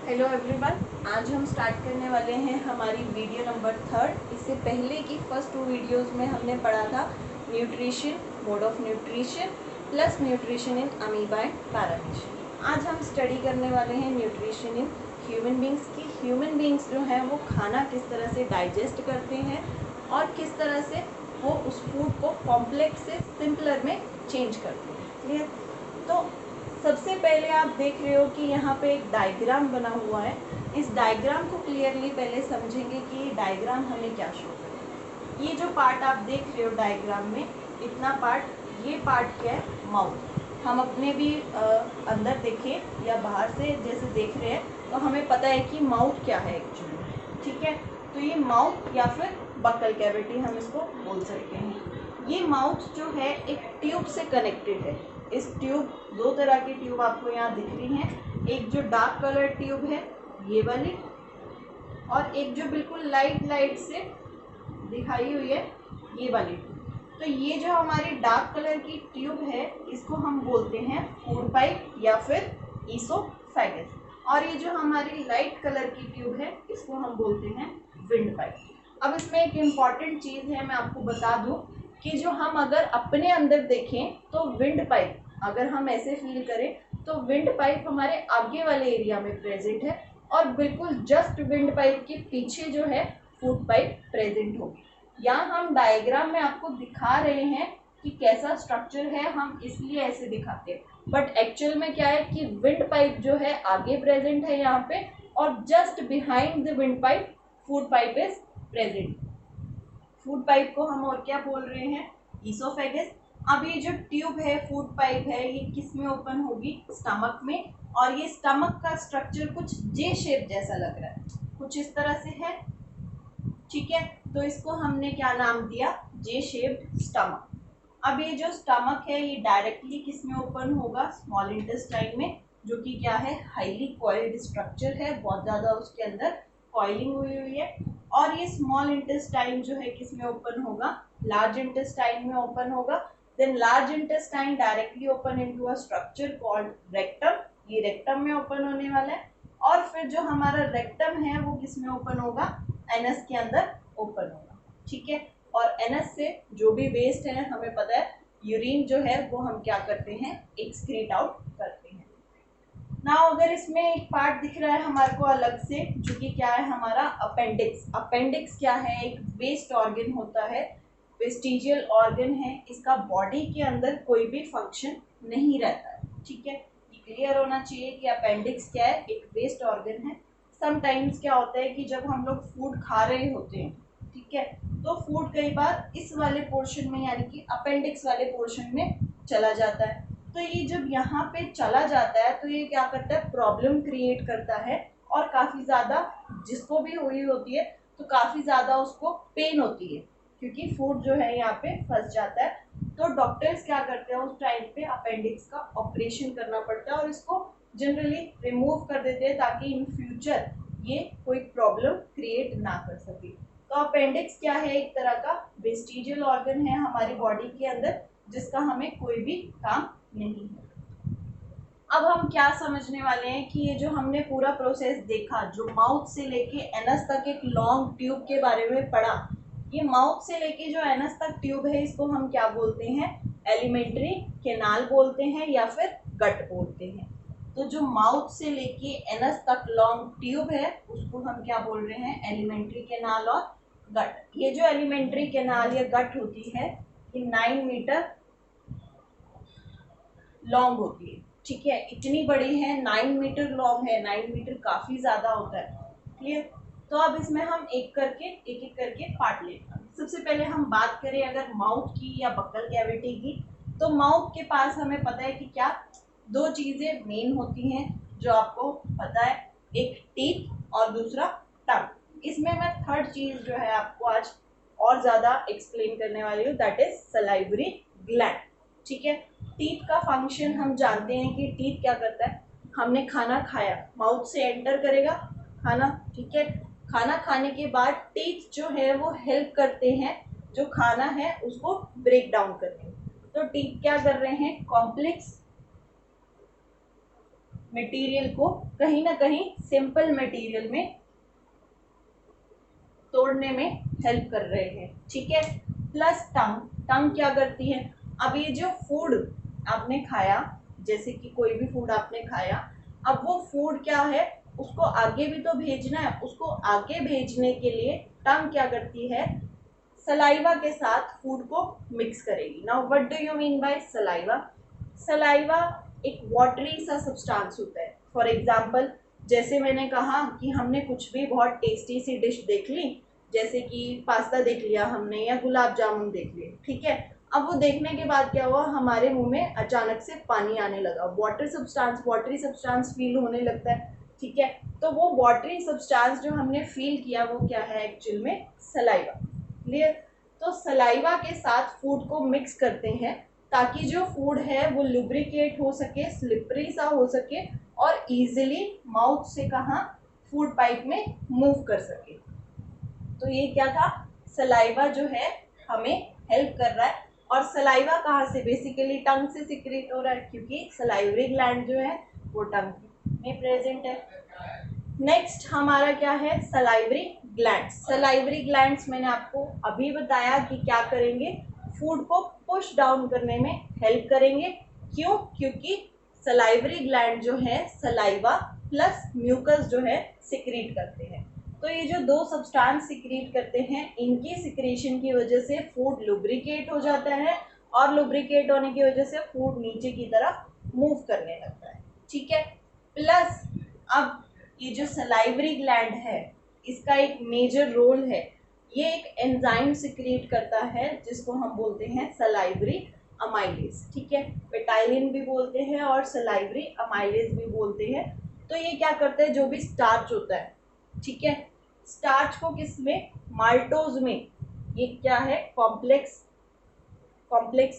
Hello everyone, आज हम start करने वाले हैं हमारी वीडियो नंबर 3। इससे पहले की फर्स्ट 2 वीडियोस में हमने पढ़ा था nutrition, mode of nutrition plus nutrition in amoeba and paramecium. आज हम स्टडी करने वाले हैं न्यूट्रिशन इन ह्यूमन बींग्स की। ह्यूमन बींग्स जो हैं वो खाना किस तरह से डाइजेस्ट करते हैं और किस तरह से वो उस फूड को कॉम्प्लेक्स से सिंपलर में चेंज करते हैं। क्लियर? तो सबसे पहले आप देख रहे हो कि यहाँ पे एक डायग्राम बना हुआ है। इस डायग्राम को क्लियरली पहले समझेंगे कि ये डायग्राम हमें क्या शो करेगा। ये जो पार्ट आप देख रहे हो डायग्राम में, इतना पार्ट, ये पार्ट क्या है? माउथ। हम अपने भी अंदर देखें या बाहर से जैसे देख रहे हैं तो हमें पता है कि माउथ क्या है एक्चुअली। ठीक है, तो ये माउथ या फिर बकल कैविटी हम इसको बोल सकते हैं। ये माउथ जो है एक ट्यूब से कनेक्टेड है। इस ट्यूब, 2 तरह की ट्यूब आपको यहाँ दिख रही हैं। एक जो डार्क कलर ट्यूब है ये वाली, और एक जो बिल्कुल लाइट से दिखाई हुई है ये वाली ट्यूब। तो ये जो हमारी डार्क कलर की ट्यूब है इसको हम बोलते हैं फूड पाइप या फिर ईसोफेगस, और ये जो हमारी लाइट कलर की ट्यूब है इसको हम बोलते हैं विंड पाइप। अब इसमें एक इम्पॉर्टेंट चीज़ है, मैं आपको बता दूं कि जो हम अगर अपने अंदर देखें तो विंड पाइप, अगर हम ऐसे फील करें तो विंड पाइप हमारे आगे वाले एरिया में प्रेजेंट है, और बिल्कुल जस्ट विंड पाइप के पीछे जो है फूड पाइप प्रेजेंट होगी। यहाँ हम डायग्राम में आपको दिखा रहे हैं कि कैसा स्ट्रक्चर है, हम इसलिए ऐसे दिखाते हैं, बट एक्चुअल में क्या है कि विंड पाइप जो है आगे प्रेजेंट है यहाँ पे, और just behind the wind pipe food pipe is present. Food pipe को हम और क्या बोल रहे हैं? ईसोफेगस। अब ये जो ट्यूब है, फूड पाइप है, ये किस में ओपन होगी? स्टमक में। और ये स्टमक का स्ट्रक्चर कुछ जे शेप जैसा लग रहा है, कुछ इस तरह से है। ठीक है, तो इसको हमने क्या नाम दिया? जे शेप्ड स्टमक। अब ये जो स्टमक है ये डायरेक्टली किस में ओपन होगा? स्मॉल इंटेस्टाइन में, जो कि क्या है? हाईली कॉइल्ड स्ट्रक्चर है, बहुत ज़्यादा उसके अंदर कॉइलिंग हुई है। और ये स्मॉल इंटेस्टाइन जो है किस में ओपन होगा? लार्ज इंटेस्टाइन में ओपन होगा। Then large intestine directly open into a structure called rectum, ये रेक्टम में ओपन होने वाला है। और फिर जो हमारा रेक्टम है वो किस में ओपन होगा? एनस के अंदर ओपन होगा। ठीक है, और एनस से जो भी वेस्ट है, हमें पता है यूरिन जो है वो हम क्या करते हैं? एक्सक्रीट आउट करते हैं। नाउ अगर इसमें एक पार्ट दिख रहा है हमारे को अलग से, जो कि क्या है? हमारा अपेंडिक्स। अपेंडिक्स क्या है? एक वेस्ट ऑर्गन होता है, वेस्टिजियल ऑर्गन है। इसका बॉडी के अंदर कोई भी फंक्शन नहीं रहता है। ठीक है, ये क्लियर होना चाहिए कि अपेंडिक्स क्या है? एक वेस्ट ऑर्गन है। समटाइम्स क्या होता है कि जब हम लोग फूड खा रहे होते हैं, ठीक है, तो फूड कई बार इस वाले पोर्शन में यानी कि अपेंडिक्स वाले पोर्शन में चला जाता है। तो ये जब यहाँ पे चला जाता है तो ये क्या करता है? प्रॉब्लम क्रिएट करता है, और काफ़ी ज़्यादा, जिसको भी हुई होती है तो काफ़ी ज़्यादा उसको पेन होती है, क्योंकि फूड जो है यहाँ पे फंस जाता है। तो डॉक्टर्स क्या करते हैं? उस टाइम पे अपेंडिक्स का ऑपरेशन करना पड़ता है और इसको जनरली रिमूव कर देते हैं ताकि इन फ्यूचर ये कोई प्रॉब्लम क्रिएट ना कर सके। तो अपेंडिक्स क्या है? एक तरह का वेस्टिजियल ऑर्गन है हमारी बॉडी के अंदर, जिसका हमें कोई भी काम नहीं है। अब हम क्या समझने वाले हैं कि ये जो हमने पूरा प्रोसेस देखा, जो माउथ से लेके एनस तक एक लॉन्ग ट्यूब के बारे में पढ़ा, ये माउथ से लेके जो एनस तक ट्यूब है इसको हम क्या बोलते हैं? एलिमेंट्री कैनाल बोलते हैं या फिर गट बोलते हैं। तो जो माउथ से लेके एनस तक लॉन्ग ट्यूब है उसको हम क्या बोल रहे हैं? एलिमेंट्री कैनाल और गट। ये जो एलिमेंट्री कैनाल या गट होती है ये 9 मीटर लॉन्ग होती है। ठीक है, इतनी बड़ी है, 9 मीटर लॉन्ग है। 9 मीटर काफ़ी ज़्यादा होता है। क्लियर? तो अब इसमें हम एक एक करके पार्ट लेंगे। सबसे पहले हम बात करें अगर माउथ की या बक्कल कैविटी की, तो माउथ के पास हमें पता है कि क्या 2 चीज़ें मेन होती हैं जो आपको पता है, एक टीथ और दूसरा टंग। इसमें मैं थर्ड चीज़ जो है आपको आज और ज़्यादा एक्सप्लेन करने वाली हूँ, दैट इज सलाइवरी ग्लैंड। ठीक है, टीथ का फंक्शन हम जानते हैं कि टीथ क्या करता है? हमने खाना खाया, माउथ से एंटर करेगा खाना, ठीक है, खाना खाने के बाद टीथ जो है वो हेल्प करते हैं जो खाना है उसको ब्रेक डाउन करने। तो टीथ क्या कर रहे हैं? कॉम्प्लेक्स मटेरियल को कहीं ना कहीं सिंपल मटेरियल में तोड़ने में हेल्प कर रहे हैं, ठीक है। प्लस टंग, टंग क्या करती है, अब ये जो फूड आपने खाया, जैसे कि कोई भी फूड आपने खाया, अब वो फूड क्या है, उसको आगे भी तो भेजना है, उसको आगे भेजने के लिए टंग क्या करती है, सलाइवा के साथ फूड को मिक्स करेगी। Now what do you mean bye saliva? Saliva एक वाटरी सा सब्सटेंस होता है। फॉर एग्जांपल, जैसे मैंने कहा कि हमने कुछ भी बहुत टेस्टी सी डिश देख ली, जैसे कि पास्ता देख लिया हमने या गुलाब जामुन देख लिए, ठीक है। अब वो देखने के बाद क्या हुआ, हमारे मुंह में अचानक से पानी आने लगा, वाटरी सब्सटेंस फील होने लगता है, ठीक है। तो वो वाटरी सब्सटेंस जो हमने फील किया वो क्या है एक्चुअल में, सलाइवा। क्लियर? तो सलाइवा के साथ फूड को मिक्स करते हैं ताकि जो फूड है वो लुब्रिकेट हो सके, स्लिपरी सा हो सके और इजीली माउथ से कहाँ, फूड पाइप में मूव कर सके। तो ये क्या था, सलाइवा जो है हमें हेल्प कर रहा है। और सलाइवा कहाँ से, बेसिकली टंग से सिक्रेट हो रहा है, क्योंकि सलाइवरी ग्लैंड जो है वो टंग में प्रेजेंट है। नेक्स्ट हमारा क्या है, सलाइवरी ग्लैंड्स। सलाइवरी ग्लैंड्स मैंने आपको अभी बताया कि क्या करेंगे, फूड को पुश डाउन करने में हेल्प करेंगे। क्यों? क्योंकि सलाइवरी ग्लैंड जो है सलाइवा प्लस म्यूकस जो है सिक्रीट करते हैं। तो ये जो दो सब्सटेंस सिक्रीट करते हैं, इनकी सिक्रेशन की वजह से फूड लुब्रिकेट हो जाता है और लुब्रिकेट होने की वजह से फूड नीचे की तरफ मूव करने लगता है, ठीक है। प्लस अब ये जो सलाइवरी ग्लैंड है इसका एक मेजर रोल है, ये एक एंजाइम सिक्रीट करता है जिसको हम बोलते हैं सलाइवरी अमाइलेज, ठीक है। पेटाइलिन भी बोलते हैं और सलाइवरी अमाइलेज भी बोलते हैं। तो ये क्या करते हैं, जो भी स्टार्च होता है, ठीक है, स्टार्च को किस में, माल्टोज में, ये क्या है, कॉम्प्लेक्स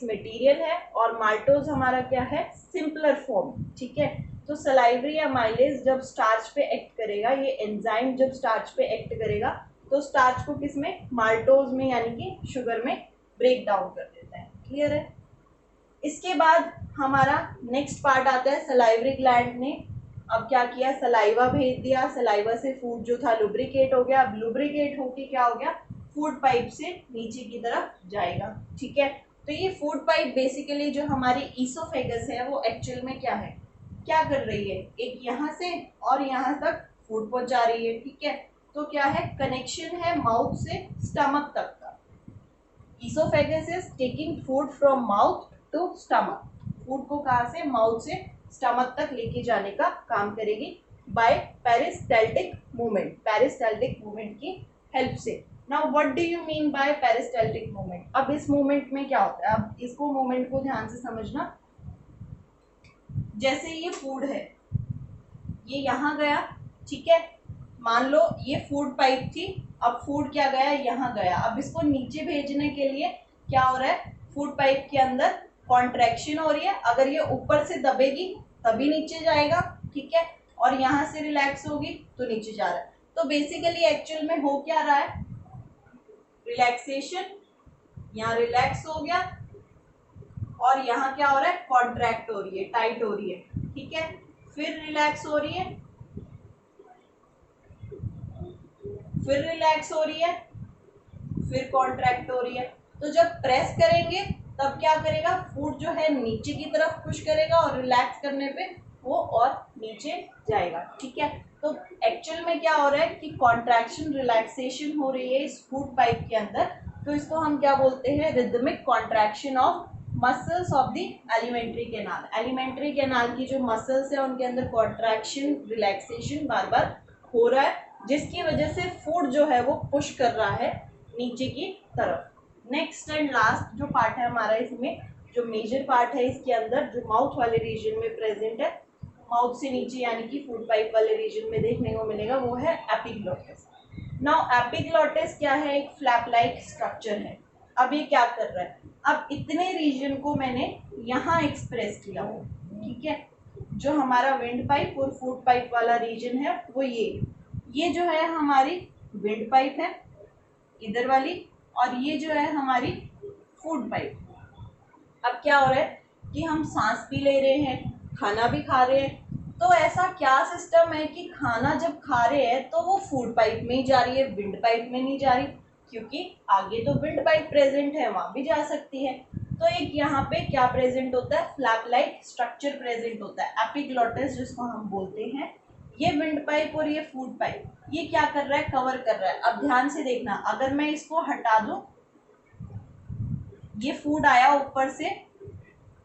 मटेरियल है और माल्टोज हमारा क्या है, सिंपलर फॉर्म, ठीक है। तो सलाइवरी अमाइलेज जब स्टार्च पे एक्ट करेगा, ये एंजाइम जब स्टार्च पे एक्ट करेगा तो स्टार्च को किस में, माल्टोज में यानी कि शुगर में ब्रेक डाउन कर देता है। क्लियर है? इसके बाद हमारा नेक्स्ट पार्ट आता है, सलाइवरी ग्लैंड ने अब क्या किया, सलाइवा भेज दिया, सलाइवा से फूड जो था लुब्रिकेट हो गया, अब लुब्रिकेट होके क्या हो गया, फूड पाइप से नीचे की तरफ जाएगा, ठीक है। तो ये फूड पाइप बेसिकली जो हमारी ईसोफेगस है वो एक्चुअल में क्या है, क्या कर रही है, एक यहाँ से और यहाँ तक फूड पहुंचा रही है, ठीक है। तो क्या है, कनेक्शन है माउथ से स्टमक तक का। Oesophagus is taking food from mouth to stomach, food को कहाँ से, माउथ से स्टमक तक लेके जाने का काम करेगी by peristaltic movement, peristaltic movement की हेल्प से। Now what do you mean by peristaltic movement? अब इस मूवमेंट में क्या होता है, अब इसको मूवमेंट को ध्यान से समझना। जैसे ये फूड है, ये यहाँ गया, ठीक है, मान लो ये फूड पाइप थी, अब फूड क्या गया, यहाँ गया। अब इसको नीचे भेजने के लिए क्या हो रहा है, फूड पाइप के अंदर कॉन्ट्रैक्शन हो रही है, अगर ये ऊपर से दबेगी तभी नीचे जाएगा, ठीक है, और यहाँ से रिलैक्स होगी तो नीचे जा रहा है। तो बेसिकली एक्चुअल में हो क्या रहा है, रिलैक्सेशन, यहाँ रिलैक्स हो गया और यहाँ क्या हो रहा है, कॉन्ट्रैक्ट हो रही है, टाइट हो रही है, ठीक है, फिर रिलैक्स हो रही है, फिर रिलैक्स हो रही है, फिर कॉन्ट्रैक्ट हो रही है। तो जब प्रेस करेंगे तब क्या करेगा, फूड जो है नीचे की तरफ पुश करेगा और रिलैक्स करने पे वो और नीचे जाएगा, ठीक है। तो एक्चुअल में क्या हो रहा है कि कॉन्ट्रैक्शन रिलैक्सेशन हो रही है इस फूड पाइप के अंदर, तो इसको हम क्या बोलते हैं, rhythmic contraction of muscles of the alimentary canal. Alimentary canal की जो मसल्स है उनके अंदर कॉन्ट्रैक्शन रिलैक्सेशन बार बार हो रहा है, जिसकी वजह से फूड जो है वो पुश कर रहा है नीचे की तरफ। नेक्स्ट एंड लास्ट जो पार्ट है हमारा, इसमें जो मेजर पार्ट है इसके अंदर, जो माउथ वाले रीजन में प्रेजेंट है, माउथ से नीचे यानी कि फूड पाइप वाले रीजन में देखने को मिलेगा, वो है एपिग्लोटिस। नाउ एपिग्लोटिस क्या है, एक फ्लैप लाइक स्ट्रक्चर है। अब ये क्या कर रहा है, अब इतने रीजन को मैंने यहाँ एक्सप्रेस किया हो, ठीक है, जो हमारा विंड पाइप और फूड पाइप वाला रीजन है वो ये जो है हमारी विंड पाइप है इधर वाली, और ये जो है हमारी फूड पाइप। अब क्या हो रहा है कि हम सांस भी ले रहे हैं, खाना भी खा रहे हैं, तो ऐसा क्या सिस्टम है कि खाना जब खा रहे हैं तो वो फूड पाइप में ही जा रही है, विंड पाइप में नहीं जा रही, क्योंकि आगे तो विंड पाइप प्रेजेंट है, वहां भी जा सकती है। तो एक यहाँ पे क्या प्रेजेंट होता है, फ्लैप लाइक स्ट्रक्चर प्रेजेंट होता है, एपिग्लोटिस जिसको हम बोलते हैं। ये विंड पाइप और ये फूड पाइप, ये क्या कर रहा है, कवर कर रहा है। अब ध्यान से देखना, अगर मैं इसको हटा दूं, ये फूड आया ऊपर से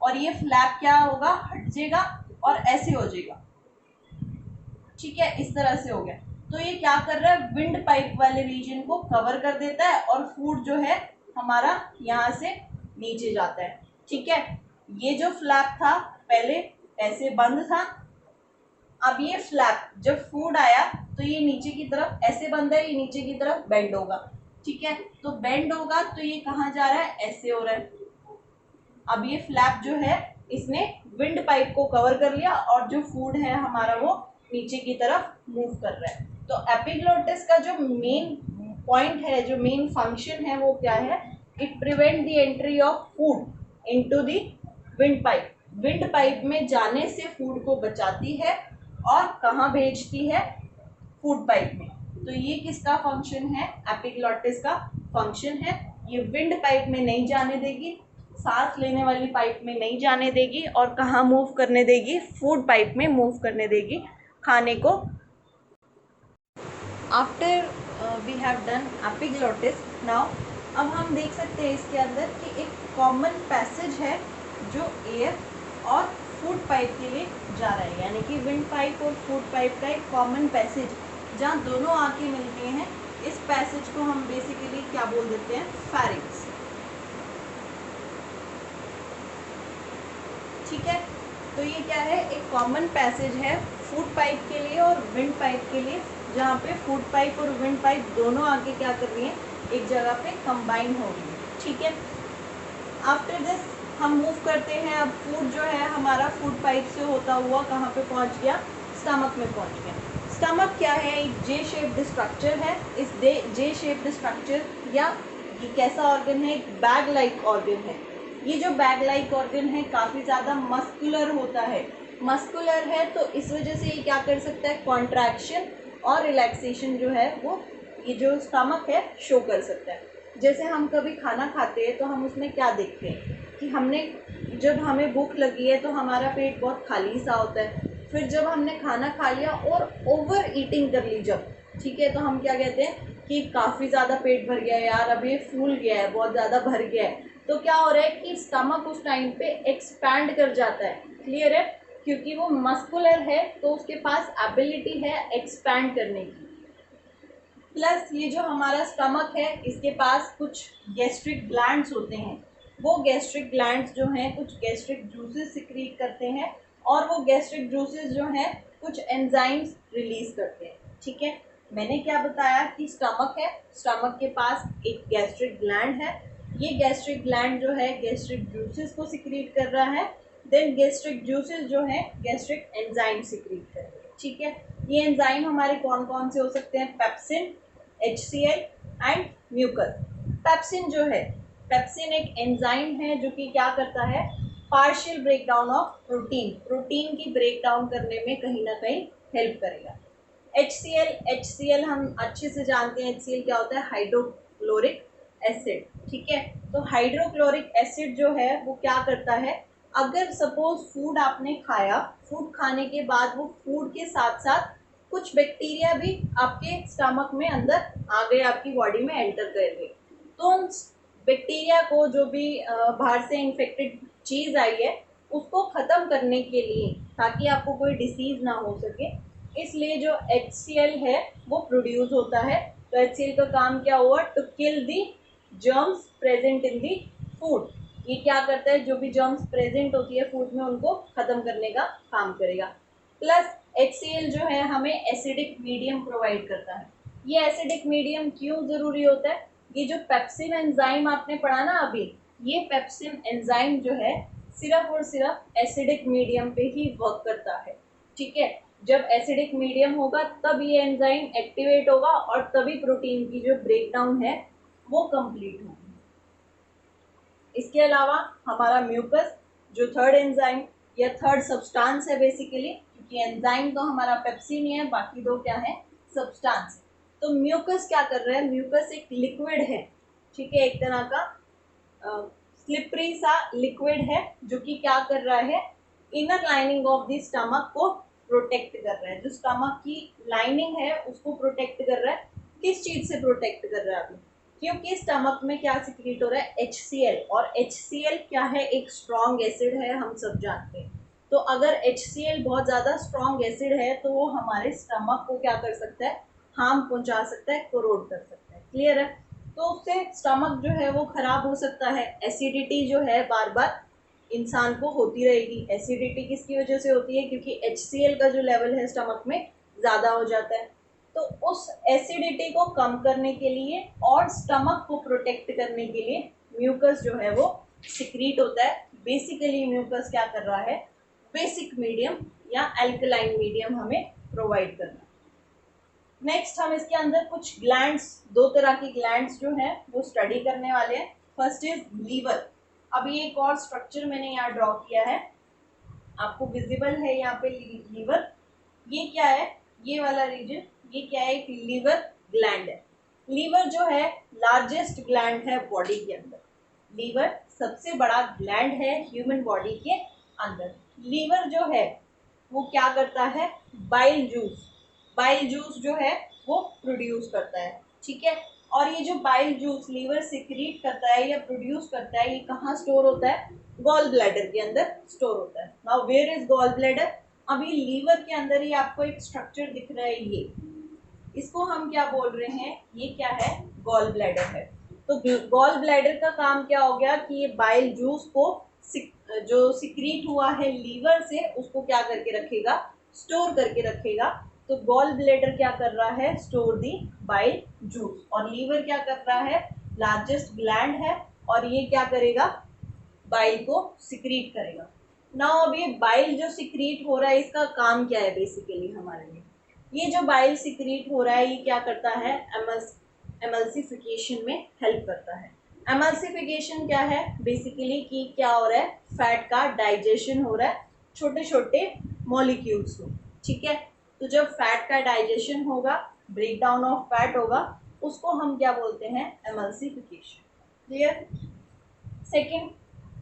और ये फ्लैप क्या होगा, हट जाएगा और ऐसे हो जाएगा, ठीक है, इस तरह से हो गया। तो ये क्या कर रहा है, विंड पाइप वाले रीजन को कवर कर देता है और फूड जो है हमारा यहाँ से नीचे जाता है, ठीक है। ये जो फ्लैप था पहले ऐसे बंद था, अब ये फ्लैप जब फूड आया तो ये नीचे की तरफ ऐसे बंद है, ये नीचे की तरफ बेंड होगा, ठीक है। तो बेंड होगा तो ये कहाँ जा रहा है, ऐसे हो रहा है। अब ये फ्लैप जो है इसने विंड पाइप को कवर कर लिया और जो फूड है हमारा वो नीचे की तरफ मूव कर रहा है। तो एपिग्लोटिस का जो मेन पॉइंट है, जो मेन फंक्शन है वो क्या है, it prevent the entry of food into the wind pipe. Wind pipe में जाने से फूड को बचाती है और कहाँ भेजती है, फूड पाइप में। तो ये किसका फंक्शन है, एपिग्लोटिस का फंक्शन है। ये विंड पाइप में नहीं जाने देगी, सांस लेने वाली पाइप में नहीं जाने देगी, और कहाँ मूव करने देगी, फूड पाइप में मूव करने देगी खाने को। After we have done epiglottis, now अब हम देख सकते हैं इसके अंदर कि एक कॉमन पैसेज है जो एयर और फूड पाइप के लिए जा रहा है, यानी कि विंड पाइप और फूड पाइप का एक कॉमन पैसेज जहाँ दोनों आके मिलते हैं। इस पैसेज को हम बेसिकली क्या बोल देते हैं, फेरिंग्स, ठीक है। तो ये क्या है, एक कॉमन पैसेज है फूड पाइप के लिए और विंड पाइप के लिए, जहाँ पे फूड पाइप और विंड पाइप दोनों आके क्या कर रही हैं, एक जगह पे कंबाइन हो रही है, ठीक है। आफ्टर दिस हम मूव करते हैं। अब फूड जो है हमारा फूड पाइप से होता हुआ कहाँ पे पहुँच गया, स्टमक में पहुँच गया। स्टमक क्या है, एक जे शेप्ड स्ट्रक्चर है। इस जे शेप्ड स्ट्रक्चर या ये कैसा ऑर्गन है, एक बैग लाइक ऑर्गन है। ये जो बैग लाइक ऑर्गन है काफ़ी ज़्यादा मस्कुलर होता है। मस्कुलर है तो इस वजह से ये क्या कर सकता है, कॉन्ट्रैक्शन और रिलैक्सेशन जो है वो ये जो स्टमक है शो कर सकता है। जैसे हम कभी खाना खाते हैं तो हम उसमें क्या देखते हैं कि हमने, जब हमें भूख लगी है तो हमारा पेट बहुत खाली सा होता है। फिर जब हमने खाना खा लिया और ओवर ईटिंग कर ली जब, ठीक है, तो हम क्या कहते हैं कि काफ़ी ज़्यादा पेट भर गया है यार, अब ये फूल गया है, बहुत ज़्यादा भर गया है। तो क्या हो रहा है कि स्टमक उस टाइम पे एक्सपैंड कर जाता है, क्लियर है, क्योंकि वो मस्कुलर है तो उसके पास एबिलिटी है एक्सपैंड करने की। प्लस ये जो हमारा स्टमक है इसके पास कुछ गैस्ट्रिक ग्लैंड्स होते हैं। वो गैस्ट्रिक ग्लैंड्स जो हैं कुछ गैस्ट्रिक जूसेस सिक्रीट करते हैं और वो गैस्ट्रिक जूसेस जो हैं कुछ एंजाइम्स रिलीज करते हैं, ठीक है। मैंने क्या बताया कि स्टमक है, स्टमक के पास एक गैस्ट्रिक ग्लैंड है। ये गैस्ट्रिक ग्लैंड जो है गैस्ट्रिक जूसेस को सिक्रीट कर रहा है। देन गैस्ट्रिक जूसेस जो है गैस्ट्रिक एंजाइम सिक्रीट कर रहे हैं, ठीक है। ये एंजाइम हमारे कौन कौन से हो सकते हैं, pepsin, HCl and mucus. Pepsin जो है, पेप्सिन एक एंजाइम है जो कि क्या करता है, partial breakdown of protein, protein की ब्रेकडाउन करने में कहीं ना कहीं हेल्प करेगा। HCl हम अच्छे से जानते हैं, HCl क्या होता है, हाइड्रोक्लोरिक एसिड, ठीक है। तो हाइड्रोक्लोरिक एसिड जो है वो क्या करता है, अगर सपोज फूड आपने खाया, फूड खाने के बाद वो फूड के साथ साथ कुछ बैक्टीरिया भी आपके स्टमक में अंदर आ गए, आपकी बॉडी में एंटर कर गए, तो उन बैक्टीरिया को, जो भी बाहर से इन्फेक्टेड चीज़ आई है उसको ख़त्म करने के लिए, ताकि आपको कोई डिसीज़ ना हो सके, इसलिए जो HCl है वो प्रोड्यूस होता है। तो HCl का काम क्या हुआ, to kill the germs present in the food. ये क्या करता है, जो भी जर्म्स प्रेजेंट होती है फूड में उनको ख़त्म करने का काम करेगा। प्लस HCl जो है हमें एसिडिक मीडियम प्रोवाइड करता है। ये एसिडिक मीडियम क्यों ज़रूरी होता है, ये जो पेप्सिन एंजाइम आपने पढ़ा ना अभी, ये पेप्सिन एंजाइम जो है सिर्फ और सिर्फ एसिडिक मीडियम पे ही वर्क करता है, ठीक है। जब एसिडिक मीडियम होगा तब ये एंजाइम एक्टिवेट होगा और तभी प्रोटीन की जो ब्रेकडाउन है वो कंप्लीट होगी। इसके अलावा हमारा म्यूकस जो थर्ड एंजाइम या थर्ड सब्सटेंस है बेसिकली, क्योंकि एंजाइम तो हमारा पेप्सिन ही है, बाकी दो क्या है, सब्सटेंस। तो म्यूकस क्या कर रहा है, म्यूकस एक लिक्विड है, ठीक है, एक तरह का स्लिपरी सा लिक्विड है जो कि क्या कर रहा है, inner lining of the stomach को प्रोटेक्ट कर रहा है। जो स्टमक की लाइनिंग है उसको प्रोटेक्ट कर रहा है। किस चीज से प्रोटेक्ट कर रहा है अभी, क्योंकि स्टमक में क्या सिक्रीट हो रहा है, HCl, और HCl क्या है, एक स्ट्रॉन्ग एसिड है, हम सब जानते हैं। तो अगर HCl बहुत ज़्यादा स्ट्रॉन्ग एसिड है तो वो हमारे स्टमक को क्या कर सकता है, हार्म पहुंचा सकता है, कोरोड कर सकता है। क्लियर है। तो उससे स्टमक जो है वो खराब हो सकता है। एसिडिटी जो है बार बार इंसान को होती रहेगी। एसिडिटी किसकी वजह से होती है, क्योंकि HCl का जो लेवल है स्टमक में ज़्यादा हो जाता है। तो उस एसिडिटी को कम करने के लिए और स्टमक को प्रोटेक्ट करने के लिए म्यूकस जो है वो सिक्रीट होता है। बेसिकली म्यूकस क्या कर रहा है, बेसिक मीडियम या अल्कलाइन मीडियम हमें प्रोवाइड करना। नेक्स्ट हम इसके अंदर कुछ ग्लैंड्स, दो तरह की ग्लैंड्स जो हैं वो स्टडी करने वाले हैं। First is liver. अभी एक और स्ट्रक्चर मैंने यहाँ ड्रॉ किया है, आपको विजिबल है यहाँ पे लीवर। ये क्या है, ये वाला रीजन, ये क्या है, एक लीवर ग्लैंड है। लीवर जो है लार्जेस्ट ग्लैंड है बॉडी के अंदर। लीवर सबसे बड़ा ग्लैंड है ह्यूमन बॉडी के अंदर। लीवर जो है वो क्या करता है, बाइल जूस, बाइल जूस जो है वो प्रोड्यूस करता है, ठीक है। और ये जो बाइल जूस लीवर सिक्रीट करता है या प्रोड्यूस करता है, ये कहाँ स्टोर होता है, गॉल ब्लैडर के अंदर स्टोर होता है। Now where is gall bladder, अभी लीवर के अंदर ही आपको एक स्ट्रक्चर दिख रहा है, ये इसको हम क्या बोल रहे हैं, ये क्या है, गॉल ब्लैडर है। तो गॉल ब्लैडर का काम क्या हो गया कि ये बाइल जूस को जो सिक्रीट हुआ है लीवर से उसको क्या करके रखेगा, स्टोर करके रखेगा। तो गॉल ब्लैडर क्या कर रहा है, स्टोर दी बाइल जूस। और लीवर क्या कर रहा है, लार्जेस्ट ग्लैंड है और ये क्या करेगा, बाइल को सिक्रीट करेगा। नाउ अब ये बाइल जो सिक्रीट हो रहा है इसका काम क्या है बेसिकली हमारे लिए, ये जो बाइल सिक्रीट हो रहा है ये क्या करता है, एमल्सिफिकेशन में हेल्प करता है। एमल्सिफिकेशन क्या है बेसिकली कि क्या हो रहा है, फैट का डाइजेशन हो रहा है छोटे छोटे मॉलिक्यूल्स में, ठीक है। तो जब फैट का डाइजेशन होगा, ब्रेक डाउन ऑफ फैट होगा, उसको हम क्या बोलते हैं, एमल्सिफिकेशन। क्लियर। सेकेंड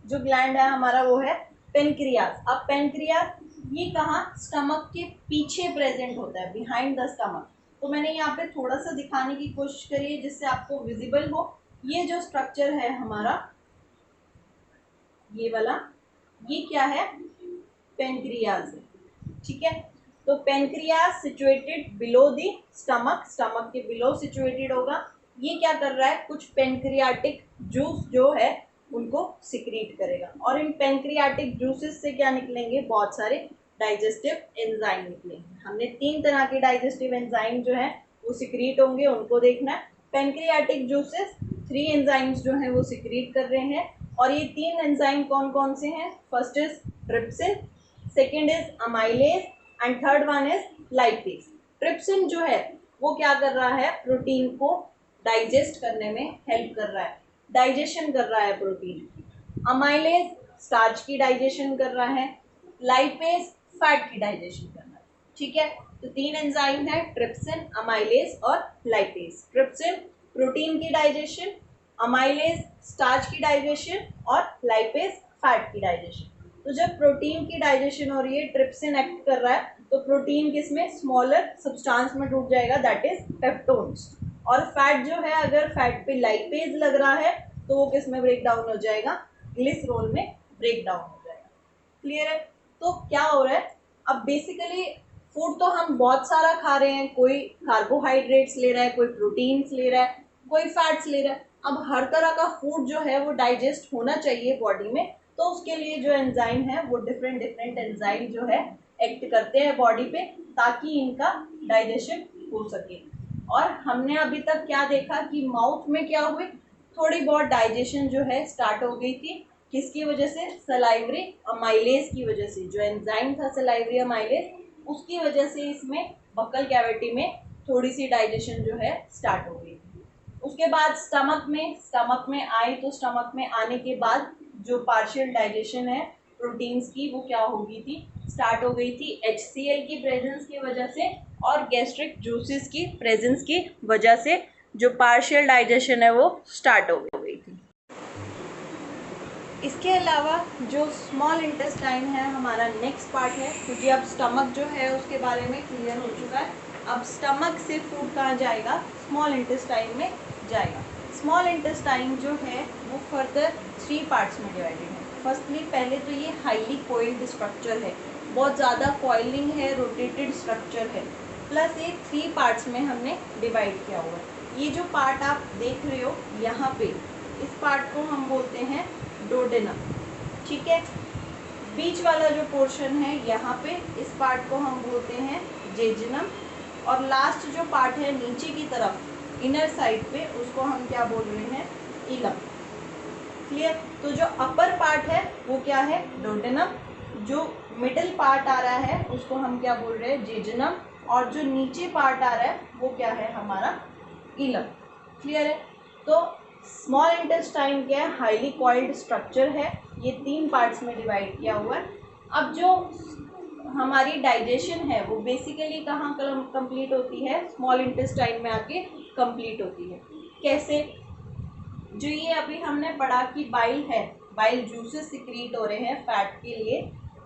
जो ग्लैंड है हमारा वो है पेनक्रियास। अब पेनक्रियास ये कहाँ, स्टमक के पीछे प्रेजेंट होता है, बिहाइंड द स्टमक। तो मैंने यहाँ पे थोड़ा सा दिखाने की कोशिश करी है जिससे आपको विजिबल हो। ये जो स्ट्रक्चर है हमारा, ये वाला, ये क्या है, पेनक्रियास है, ठीक है। तो pancreas situated below the stomach, stomach के बिलो सिचुएटेड होगा। ये क्या कर रहा है, कुछ पेनक्रियाटिक जूस जो है उनको सिक्रीट करेगा। और इन पेनक्रियाटिक जूसेस से क्या निकलेंगे, बहुत सारे डाइजेस्टिव एंजाइम निकलेंगे। हमने 3 तरह के डाइजेस्टिव एंजाइम जो है वो सिक्रीट होंगे, उनको देखना है। पेनक्रियाटिक जूसेस 3 एंजाइम्स जो हैं वो सिक्रीट कर रहे हैं। और ये 3 एंजाइम कौन कौन से हैं, first is trypsin, second is amylase and third one is lipase. Trypsin जो है वो क्या कर रहा है, प्रोटीन को डाइजेस्ट करने में हेल्प कर रहा है, डाइजेशन कर रहा है प्रोटीन। अमाइलेज स्टार्च की डाइजेशन कर रहा है, लाइपेज फैट की डाइजेशन कर रहा है, ठीक है। तो 3 एंजाइम है, ट्रिप्सिन, अमाइलेज और लाइपेज। ट्रिप्सिन प्रोटीन की डाइजेशन, अमाइलेज स्टार्च की डाइजेशन और लाइपेज फैट की डाइजेशन। तो जब प्रोटीन की डाइजेशन हो रही है, ट्रिप्सिन एक्ट कर रहा है, तो प्रोटीन किसमें, स्मॉलर सब्सटेंस में टूट जाएगा, दैट इज पेप्टोन्स। और फैट जो है, अगर फैट पे लाइपेज लग रहा है तो वो किस में ब्रेक डाउन हो जाएगा, ग्लिसरॉल में ब्रेक डाउन हो जाएगा। क्लियर है। तो क्या हो रहा है, अब बेसिकली फूड तो हम बहुत सारा खा रहे हैं, कोई कार्बोहाइड्रेट्स ले रहा है, कोई प्रोटीन्स ले रहा है, कोई फैट्स ले रहा है। अब हर तरह का फूड जो है वो डाइजेस्ट होना चाहिए बॉडी में, तो उसके लिए जो एंजाइम है वो डिफरेंट डिफरेंट एंजाइम जो है एक्ट करते हैं बॉडी पे, ताकि इनका डाइजेशन हो सके। और हमने अभी तक क्या देखा कि माउथ में क्या हुए, थोड़ी बहुत डाइजेशन जो है स्टार्ट हो गई थी, किसकी वजह से, सलाइवरी अमाइलेज की वजह से। जो एंजाइम था सलाइवरी अमाइलेज, उसकी वजह से इसमें बक्कल कैविटी में थोड़ी सी डाइजेशन जो है स्टार्ट हो गई थी। उसके बाद स्टमक में आई, तो स्टमक में आने के बाद जो पार्शियल डाइजेशन है प्रोटीन्स की वो क्या हो गई थी, स्टार्ट हो गई थी HCl की प्रेजेंस की वजह से और गैस्ट्रिक जूसेस की प्रेजेंस की वजह से जो पार्शियल डाइजेशन है वो स्टार्ट हो गई थी। इसके अलावा जो स्मॉल इंटेस्टाइन है हमारा नेक्स्ट पार्ट है, क्योंकि अब स्टमक जो है उसके बारे में क्लियर हो चुका है। अब स्टमक से फूड कहाँ जाएगा, स्मॉल इंटेस्टाइन में जाएगा। स्मॉल इंटेस्टाइन जो है वो फर्दर 3 पार्ट्स में डिवाइडेड है। फर्स्टली पहले तो ये हाईली कोइल्ड स्ट्रक्चर है, बहुत ज़्यादा कॉइलिंग है, रोटेटेड स्ट्रक्चर है, प्लस ये 3 पार्ट्स में हमने डिवाइड किया हुआ है। ये जो पार्ट आप देख रहे हो यहाँ पे, इस पार्ट को हम बोलते हैं डोडेनम, ठीक है। बीच वाला जो पोर्शन है यहाँ पे, इस पार्ट को हम बोलते हैं जेजुनम, और लास्ट जो पार्ट है नीचे की तरफ इनर साइड पे, उसको हम क्या बोल रहे हैं, इलम। क्लियर। तो जो अपर पार्ट है वो क्या है, डोडेनम, जो मिडिल पार्ट आ रहा है उसको हम क्या बोल रहे हैं, जेजुनम, और जो नीचे पार्ट आ रहा है वो क्या है, हमारा इलम। क्लियर है। तो स्मॉल इंटेस्टाइन क्या है, हाईली कॉइल्ड स्ट्रक्चर है, ये 3 पार्ट्स में डिवाइड किया हुआ है। अब जो हमारी डाइजेशन है वो बेसिकली कहाँ कंप्लीट होती है, स्मॉल इंटेस्टाइन में आके कंप्लीट होती है। कैसे, जो ये अभी हमने पढ़ा कि बाइल है, बाइल जूसेस सिक्रीट हो रहे हैं फैट के लिए,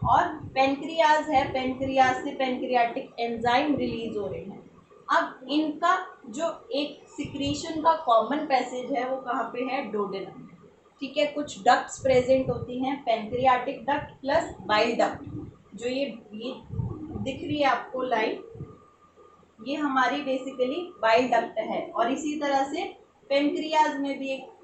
और पेनक्रियाज है, पेनक्रियाज से पेनक्रियाटिक एंजाइम रिलीज हो रहे हैं। अब इनका जो एक सिक्रीशन का कॉमन पैसेज है वो कहाँ पे है, डोडेनम में, ठीक है। कुछ डक्ट्स प्रेजेंट होती हैं, pancreatic duct plus bile duct, जो ये दिख रही है आपको लाइन, ये हमारी बेसिकली बाइल डक्ट है। और इसी तरह से पेनक्रियाज में भी एक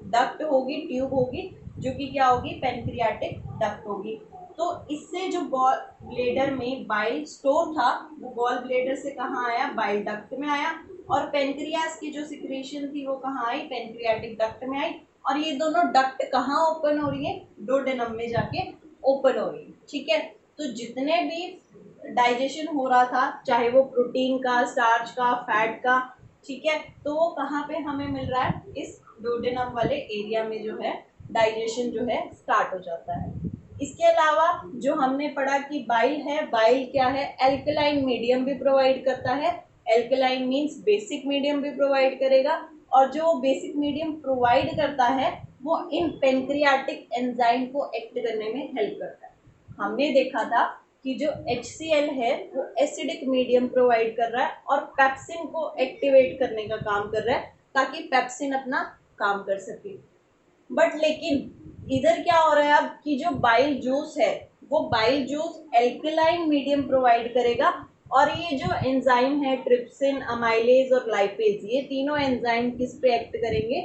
डक्ट होगी, ट्यूब होगी, जो कि क्या होगी, पेनक्रियाटिक डक्ट होगी। तो इससे जो गॉल ब्लेडर में बाइल स्टोर था वो गॉल ब्लेडर से कहाँ आया, बाइल डक्ट में आया, और पेनक्रियास की जो सिक्रेशन थी वो कहाँ आई, पेनक्रियाटिक डक्ट में आई। और ये दोनों डक्ट कहाँ ओपन हो रही है, डोडेनम में जाके ओपन हो रही है, ठीक है। तो जितने भी डाइजेशन हो रहा था, चाहे वो प्रोटीन का, स्टार्च का, फैट का, ठीक है, तो वो कहाँ पे हमें मिल रहा है, इस डोडेनम वाले एरिया में जो है डाइजेशन जो है स्टार्ट हो जाता है। इसके अलावा जो हमने पढ़ा कि बाइल है, बाइल क्या है, एल्कलाइन मीडियम भी प्रोवाइड करता है। एल्कलाइन मींस बेसिक मीडियम भी प्रोवाइड करेगा, और जो बेसिक मीडियम प्रोवाइड करता है वो इन पेनक्रियाटिक एंजाइम को एक्ट करने में हेल्प करता है। हमने देखा था कि जो HCl है वो एसिडिक मीडियम प्रोवाइड कर रहा है और पेप्सिन को एक्टिवेट करने का काम कर रहा है, ताकि पेप्सिन अपना काम कर सके। बट लेकिन इधर क्या हो रहा है अब, कि जो बाइल जूस है वो bile juice alkaline medium provide करेगा, और ये जो एंजाइम है ट्रिप्सिन, अमाइलेज और लाइपेज, ये तीनों एंजाइम किस पे एक्ट करेंगे,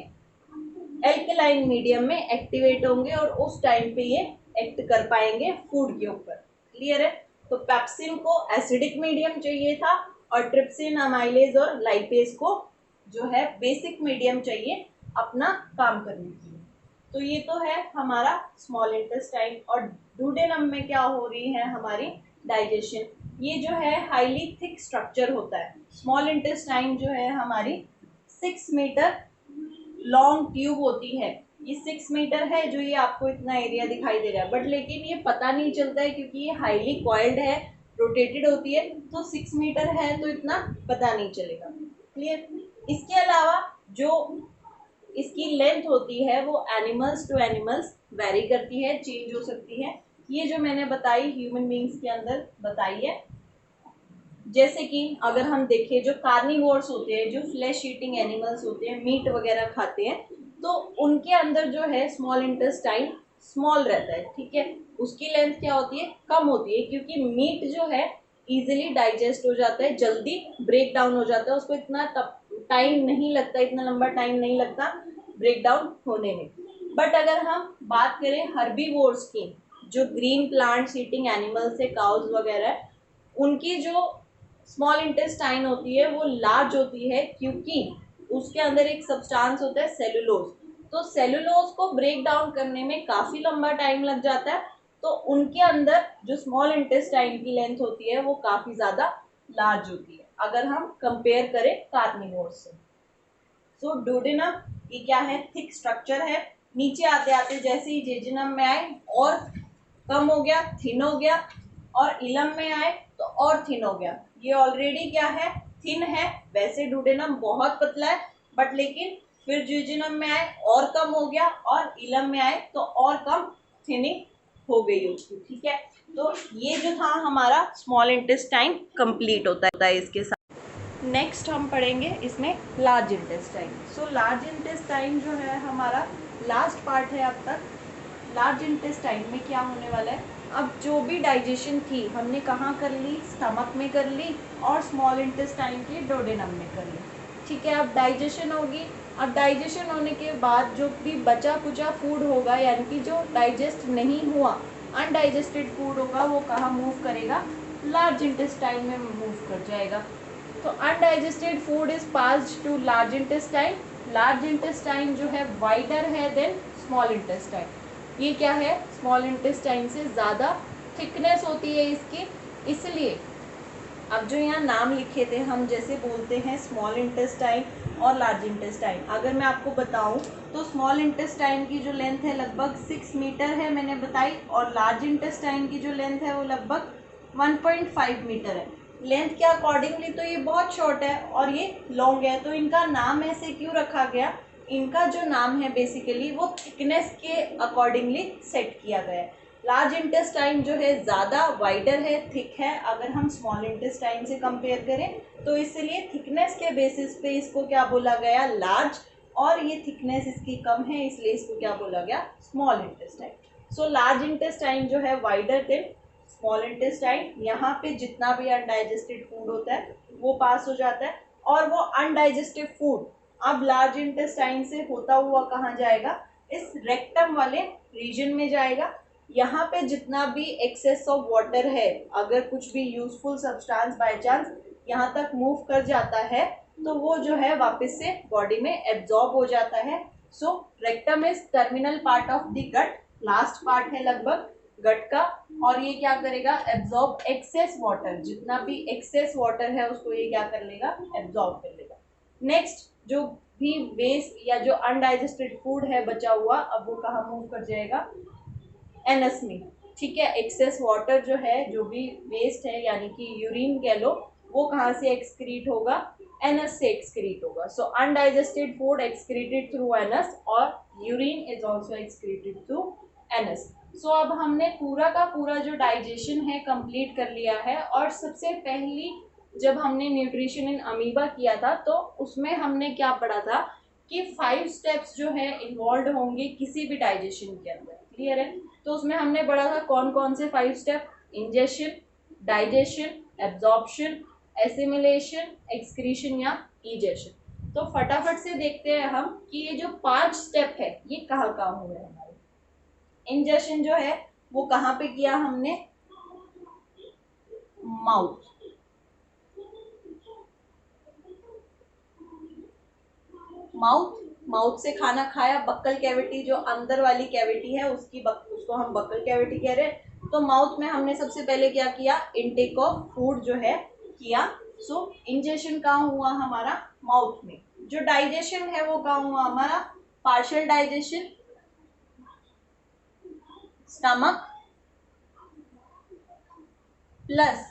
एल्कलाइन मीडियम में एक्टिवेट होंगे, और उस टाइम पे ये एक्ट कर पाएंगे फूड के ऊपर। क्लियर है। तो पेप्सिन को एसिडिक मीडियम चाहिए था, और ट्रिप्सिन, अमाइलेज और लाइपेज को जो है बेसिक मीडियम चाहिए अपना काम करने के लिए। तो ये तो है हमारा स्मॉल इंटेस्टाइन। और डुडेनम में क्या हो रही है हमारी डाइजेशन, ये जो है हाईली थिक स्ट्रक्चर होता है। स्मॉल इंटेस्टाइन जो है हमारी 6 मीटर लॉन्ग ट्यूब होती है, ये 6 मीटर है, जो ये आपको इतना एरिया दिखाई दे रहा है, बट लेकिन ये पता नहीं चलता है क्योंकि ये हाईली कॉइल्ड है, रोटेटेड होती है, तो 6 मीटर है तो इतना पता नहीं चलेगा। क्लियर। इसके अलावा जो इसकी लेंथ होती है वो एनिमल्स टू एनिमल्स वेरी करती है, चेंज हो सकती है। ये जो मैंने बताई ह्यूमन बींग्स के अंदर बताई है। जैसे कि अगर हम देखें, जो कार्निवोर्स होते हैं, जो फ्लैश ईटिंग एनिमल्स होते हैं, मीट वगैरह खाते हैं, तो उनके अंदर जो है स्मॉल इंटेस्टाइन स्मॉल रहता है, ठीक है। उसकी लेंथ क्या होती है, कम होती है, क्योंकि मीट जो है इजीली डाइजेस्ट हो जाता है, जल्दी ब्रेक डाउन हो जाता है, उसको इतना टाइम नहीं लगता, इतना लंबा टाइम नहीं लगता ब्रेक डाउन होने में। बट अगर हम बात करें हर्बीवोर्स की, जो ग्रीन प्लांट्स ईटिंग एनिमल्स है, काउज वगैरह, उनकी जो स्मॉल इंटेस्टाइन होती है वो लार्ज होती है, क्योंकि उसके अंदर एक सब्सटेंस होता है सेलुलोज। तो सेलुलोज को ब्रेक डाउन करने में काफ़ी लंबा टाइम लग जाता है, तो उनके अंदर जो स्मॉल इंटेस्टाइन की लेंथ होती है वो काफ़ी ज़्यादा लार्ज होती है अगर हम कंपेयर करें कार्निवोर्स से। सो डुडेनम ये क्या है, थिक स्ट्रक्चर है। नीचे आते आते जैसे ही जेजुनम में आए और कम हो गया, थिन हो गया, और इलम में आए तो और थिन हो गया। ये ऑलरेडी क्या है, थिन है। वैसे डुडेनम बहुत पतला है, बट लेकिन फिर ज्यूजिनम में आए और कम हो गया, और इलम में आए तो और कम थिनिंग हो गई उसकी। ठीक है, तो ये जो था हमारा स्मॉल इंटेस्टाइन कंप्लीट होता है इसके साथ। नेक्स्ट हम पढ़ेंगे इसमें large intestine. So large intestine जो है हमारा लास्ट पार्ट है अब तक। लार्ज इंटेस्टाइन में क्या होने वाला है, अब जो भी डाइजेशन थी हमने कहाँ कर ली, स्टमक में कर ली और स्मॉल इंटेस्टाइन के डोडेनम में कर ली। ठीक है, अब डाइजेशन होगी। अब डाइजेशन होने के बाद जो भी बचा कुचा फूड होगा, यानी कि जो डाइजेस्ट नहीं हुआ अनडाइजेस्टेड फूड होगा, वो कहाँ मूव करेगा, लार्ज इंटेस्टाइन में मूव कर जाएगा। तो undigested food is passed to large intestine. Large intestine जो है वाइडर है देन स्मॉल इंटेस्टाइन। ये क्या है, स्मॉल इंटेस्टाइन से ज़्यादा थिकनेस होती है इसकी, इसलिए अब जो यहाँ नाम लिखे थे हम, जैसे बोलते हैं स्मॉल इंटेस्टाइन और लार्ज इंटेस्टाइन। अगर मैं आपको बताऊं तो स्मॉल इंटेस्टाइन की जो लेंथ है लगभग 6 मीटर है मैंने बताई, और लार्ज इंटेस्टाइन की जो लेंथ है वो लगभग 1.5 मीटर है। लेंथ के अकॉर्डिंगली तो ये बहुत शॉर्ट है और ये लॉन्ग है, तो इनका नाम ऐसे क्यों रखा गया, इनका जो नाम है बेसिकली वो थिकनेस के अकॉर्डिंगली सेट किया गया है। लार्ज इंटेस्टाइन जो है ज़्यादा वाइडर है, थिक है, अगर हम स्मॉल इंटेस्टाइन से कंपेयर करें तो, इसलिए थिकनेस के बेसिस पे इसको क्या बोला गया, लार्ज, और ये थिकनेस इसकी कम है इसलिए इसको क्या बोला गया, small intestine. So large intestine जो है वाइडर देन स्मॉल इंटेस्टाइन। यहाँ पे जितना भी अनडाइजेस्टेड फूड होता है वो पास हो जाता है, और वो अनडाइजेस्टेड फूड अब लार्ज इंटेस्टाइन से होता हुआ कहाँ जाएगा, इस रेक्टम वाले रीजन में जाएगा। यहाँ पे जितना भी एक्सेस ऑफ वाटर है, अगर कुछ भी यूजफुल सब्सटेंस बाय चांस यहाँ तक मूव कर जाता है तो वो जो है वापस से बॉडी में एब्जॉर्ब हो जाता है। So rectum is terminal part of the gut, last part है लगभग गट का, और ये क्या करेगा, एब्जॉर्ब एक्सेस वाटर, जितना भी एक्सेस वाटर है उसको ये क्या कर लेगा, एब्जॉर्ब कर लेगा। नेक्स्ट, जो भी वेस्ट या जो अनडाइजेस्टेड फूड है बचा हुआ, अब वो कहाँ मूव कर जाएगा, एनस में। ठीक है, एक्सेस वाटर जो है, जो भी वेस्ट है यानी कि यूरिन कह लो, वो कहाँ से एक्सक्रीट होगा, एनस से एक्सक्रीट होगा। So undigested food excreted through anus, और urine is also excreted through anus. So अब हमने पूरा का पूरा जो डाइजेशन है कंप्लीट कर लिया है, और सबसे पहली जब हमने न्यूट्रिशन इन अमीबा किया था तो उसमें हमने क्या पढ़ा था कि 5 स्टेप्स जो है इन्वॉल्व होंगे किसी भी डाइजेशन के अंदर। क्लियर है, तो उसमें हमने पढ़ा था कौन कौन से 5 step, ingestion, digestion, absorption, assimilation, excretion या इजेशन। तो फटाफट से देखते हैं हम कि ये जो 5 स्टेप है ये कहाँ कहाँ हुए हमारे। इंजेशन जो है वो कहाँ पे किया हमने, माउथ, माउथ से खाना खाया, बक्कल कैविटी जो अंदर वाली कैविटी है उसको हम बक्कल कैविटी कह रहे हैं। तो माउथ में हमने सबसे पहले क्या किया, इनटेक ऑफ फूड जो है किया। सो इंजेशन कहाँ हुआ हमारा, माउथ में। जो डाइजेशन है वो कहाँ हुआ हमारा, partial digestion stomach, plus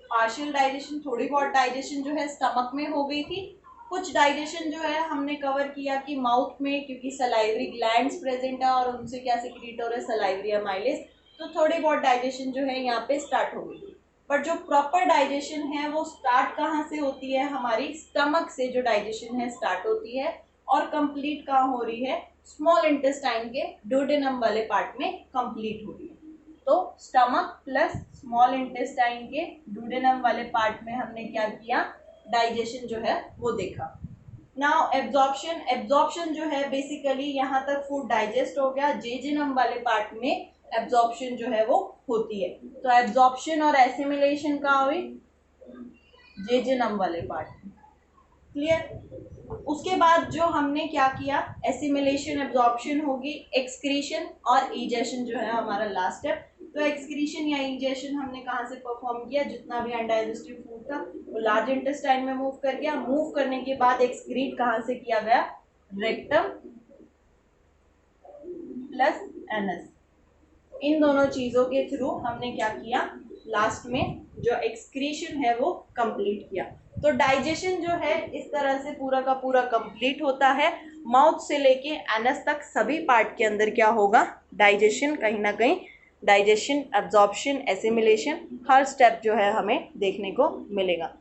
partial digestion, थोड़ी बहुत डाइजेशन जो है स्टमक में हो गई थी, कुछ डाइजेशन जो है हमने कवर किया कि माउथ में, क्योंकि सलाइवरी ग्लैंड्स प्रेजेंट है और उनसे क्या सिक्रीट हो रहा है, सलाइवरी अमाइलेज, तो थोड़ी बहुत डाइजेशन जो है यहाँ पे स्टार्ट हो गई थी। बट जो प्रॉपर डाइजेशन है वो स्टार्ट कहाँ से होती है, हमारी स्टमक से जो डाइजेशन है स्टार्ट होती है, और कंप्लीट कहाँ हो रही है, स्मॉल इंटेस्टाइन के डुओडेनम वाले पार्ट में कंप्लीट हो रही है। तो स्टमक प्लस स्मॉल इंटेस्टाइन के डुओडेनम वाले पार्ट में हमने क्या किया, डाइजेशन जो है वो देखा। नाउ एब्जॉर्प्शन, एब्जॉर्प्शन जो है बेसिकली यहाँ तक फूड डाइजेस्ट हो गया, जेजिनम वाले पार्ट में एब्जॉर्प्शन जो है वो होती है। तो एब्जॉर्प्शन और एसिमिलेशन कहाँ हुई, जेजिनम वाले पार्ट में। क्लियर, उसके बाद जो हमने क्या किया, एसिमिलेशन एब्जॉर्प्शन होगी, एक्सक्रीशन और इजेशन जो है हमारा लास्ट स्टेप। तो एक्सक्रीशन या इंजेशन हमने कहाँ से परफॉर्म किया, जितना भी अनडाइजेस्टिव फूड था वो लार्ज इंटेस्टाइन में मूव कर गया। मूव करने के बाद एक्सक्रीट कहाँ से किया गया, रेक्टम प्लस एनस। इन दोनों चीज़ों के थ्रू हमने क्या किया, लास्ट में जो एक्सक्रीशन है वो कंप्लीट किया। तो डाइजेशन जो है इस तरह से पूरा का पूरा कंप्लीट होता है। माउथ से लेके एनस तक सभी पार्ट के अंदर क्या होगा, डाइजेशन, कहीं ना कहीं डाइजेशन, एब्जॉर्प्शन, एसिमिलेशन, हर स्टेप जो है हमें देखने को मिलेगा।